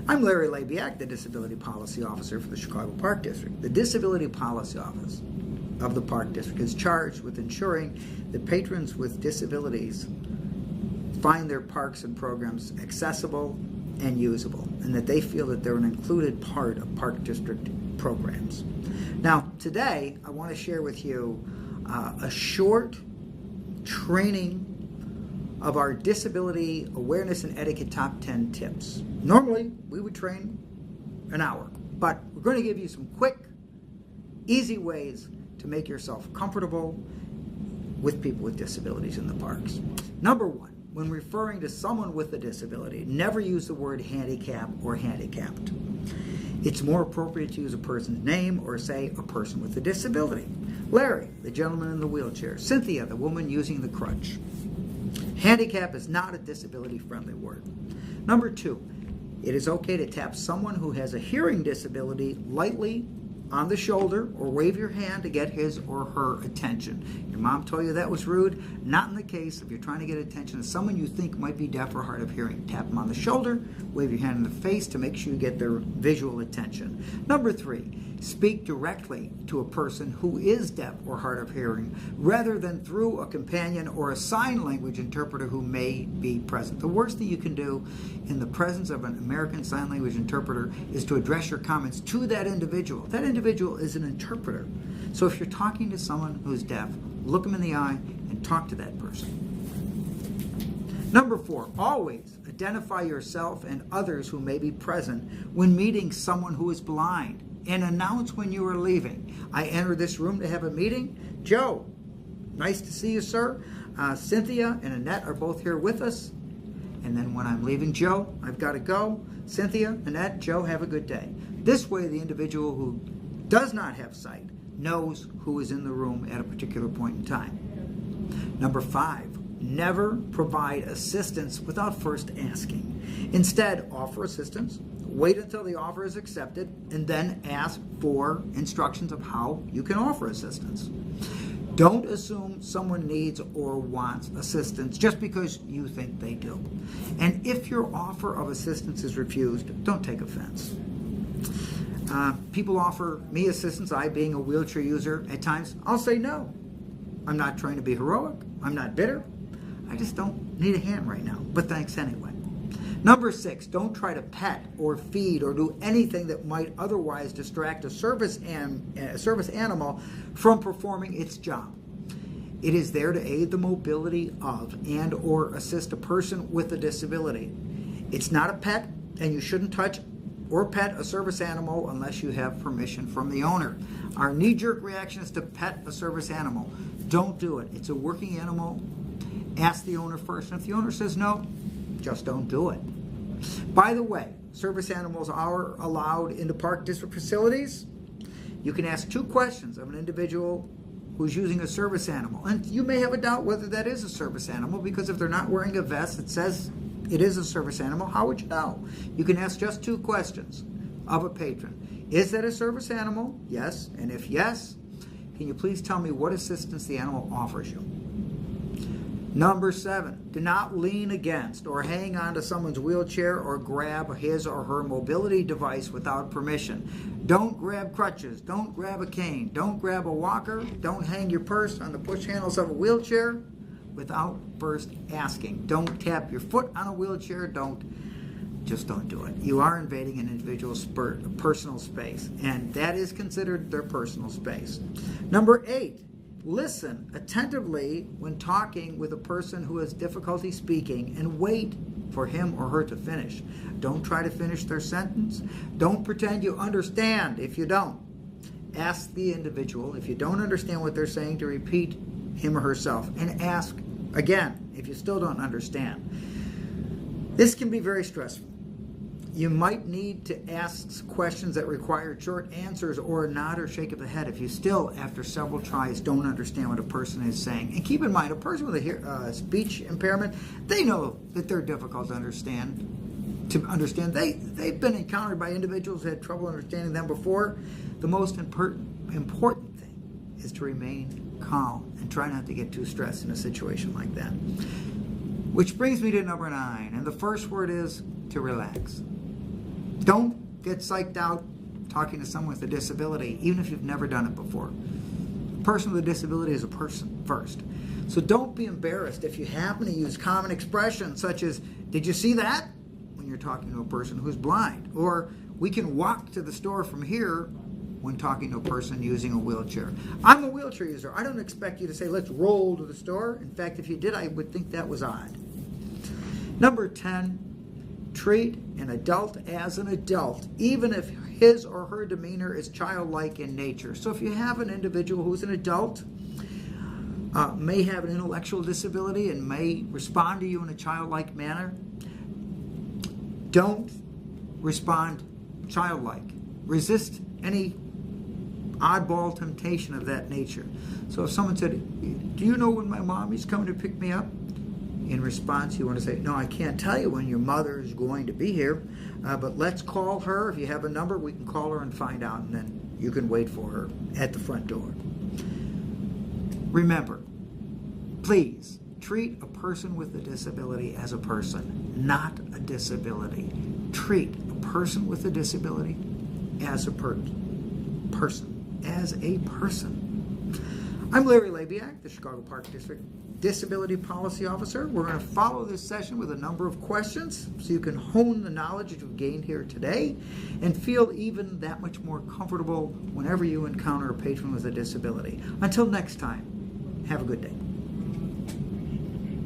I'm Larry Labiak, the Disability Policy Officer for the Chicago Park District. The Disability Policy Office of the Park District is charged with ensuring that patrons with disabilities find their parks and programs accessible and usable, and that they feel that they're an included part of Park District programs. Now, today, I want to share with you a short training of our Disability Awareness and Etiquette Top 10 Tips. Normally, we would train an hour, but we're going to give you some quick, easy ways to make yourself comfortable with people with disabilities in the parks. Number one, when referring to someone with a disability, never use the word handicap or handicapped. It's more appropriate to use a person's name or say a person with a disability. Larry, the gentleman in the wheelchair. Cynthia, the woman using the crutch. Handicap is not a disability-friendly word. Number two, it is okay to tap someone who has a hearing disability lightly on the shoulder or wave your hand to get his or her attention. Your mom told you that was rude? Not in the case. If you're trying to get attention to someone you think might be deaf or hard of hearing, tap them on the shoulder, wave your hand in the face to make sure you get their visual attention. Number three, speak directly to a person who is deaf or hard of hearing rather than through a companion or a sign language interpreter who may be present. The worst thing you can do in the presence of an American Sign Language interpreter is to address your comments to that individual. That individual is an interpreter. So if you're talking to someone who's deaf, look them in the eye and talk to that person. Number four, always identify yourself and others who may be present when meeting someone who is blind, and announce when you are leaving. I enter this room to have a meeting. Joe, nice to see you, sir. Cynthia and Annette are both here with us. And then when I'm leaving, Joe, I've got to go. Cynthia, Annette, Joe, have a good day. This way, the individual who does not have sight knows who is in the room at a particular point in time. Number five, never provide assistance without first asking. Instead, offer assistance, wait until the offer is accepted, and then ask for instructions of how you can offer assistance. Don't assume someone needs or wants assistance just because you think they do. And if your offer of assistance is refused, don't take offense. People offer me assistance, I being a wheelchair user, at times I'll say no. I'm not trying to be heroic, I'm not bitter, I just don't need a hand right now, but thanks anyway. Number six, don't try to pet or feed or do anything that might otherwise distract a service animal from performing its job. It is there to aid the mobility of and or assist a person with a disability. It's not a pet, and you shouldn't touch or pet a service animal unless you have permission from the owner. Our knee-jerk reaction is to pet a service animal. Don't do it. It's a working animal. Ask the owner first. And if the owner says no, just don't do it. By the way, service animals are allowed into Park District facilities. You can ask two questions of an individual who's using a service animal. And you may have a doubt whether that is a service animal, because if they're not wearing a vest that says it is a service animal, how would you know? You can ask just two questions of a patron. Is that a service animal? Yes. And if yes, can you please tell me what assistance the animal offers you? Number seven, do not lean against or hang on to someone's wheelchair or grab his or her mobility device without permission. Don't grab crutches. Don't grab a cane. Don't grab a walker. Don't hang your purse on the push handles of a wheelchair without first asking. Don't tap your foot on a wheelchair. Just don't do it. You are invading an individual's personal space, and that is considered their personal space. Number eight, listen attentively when talking with a person who has difficulty speaking and wait for him or her to finish. Don't try to finish their sentence. Don't pretend you understand if you don't. Ask the individual, if you don't understand what they're saying, to repeat him or herself, and ask again if you still don't understand. This can be very stressful. You might need to ask questions that require short answers or a nod or shake of the head if you still, after several tries, don't understand what a person is saying. And keep in mind, a person with a speech impairment, they know that they're difficult to understand. They've been encountered by individuals who had trouble understanding them before. The most important thing is to remain calm and try not to get too stressed in a situation like that. Which brings me to number 9, and the first word is to relax. Don't get psyched out talking to someone with a disability, even if you've never done it before. A person with a disability is a person first. So don't be embarrassed if you happen to use common expressions such as, "Did you see that?" when you're talking to a person who's blind. Or, "We can walk to the store from here," when talking to a person using a wheelchair. I'm a wheelchair user. I don't expect you to say, "Let's roll to the store." In fact, if you did, I would think that was odd. Number 10, treat an adult as an adult, even if his or her demeanor is childlike in nature. So if you have an individual who's an adult, may have an intellectual disability and may respond to you in a childlike manner, don't respond childlike. Resist any oddball temptation of that nature. So if someone said, "Do you know when my mommy's coming to pick me up?" In response, you want to say, "No, I can't tell you when your mother is going to be here, but let's call her. If you have a number, we can call her and find out, and then you can wait for her at the front door." Remember, please treat a person with a disability as a person, not a disability. Treat a person with a disability as a person. As a person. I'm Larry Labiak, the Chicago Park District Disability Policy Officer. We're going to follow this session with a number of questions so you can hone the knowledge that you've gained here today and feel even that much more comfortable whenever you encounter a patron with a disability. Until next time, have a good day.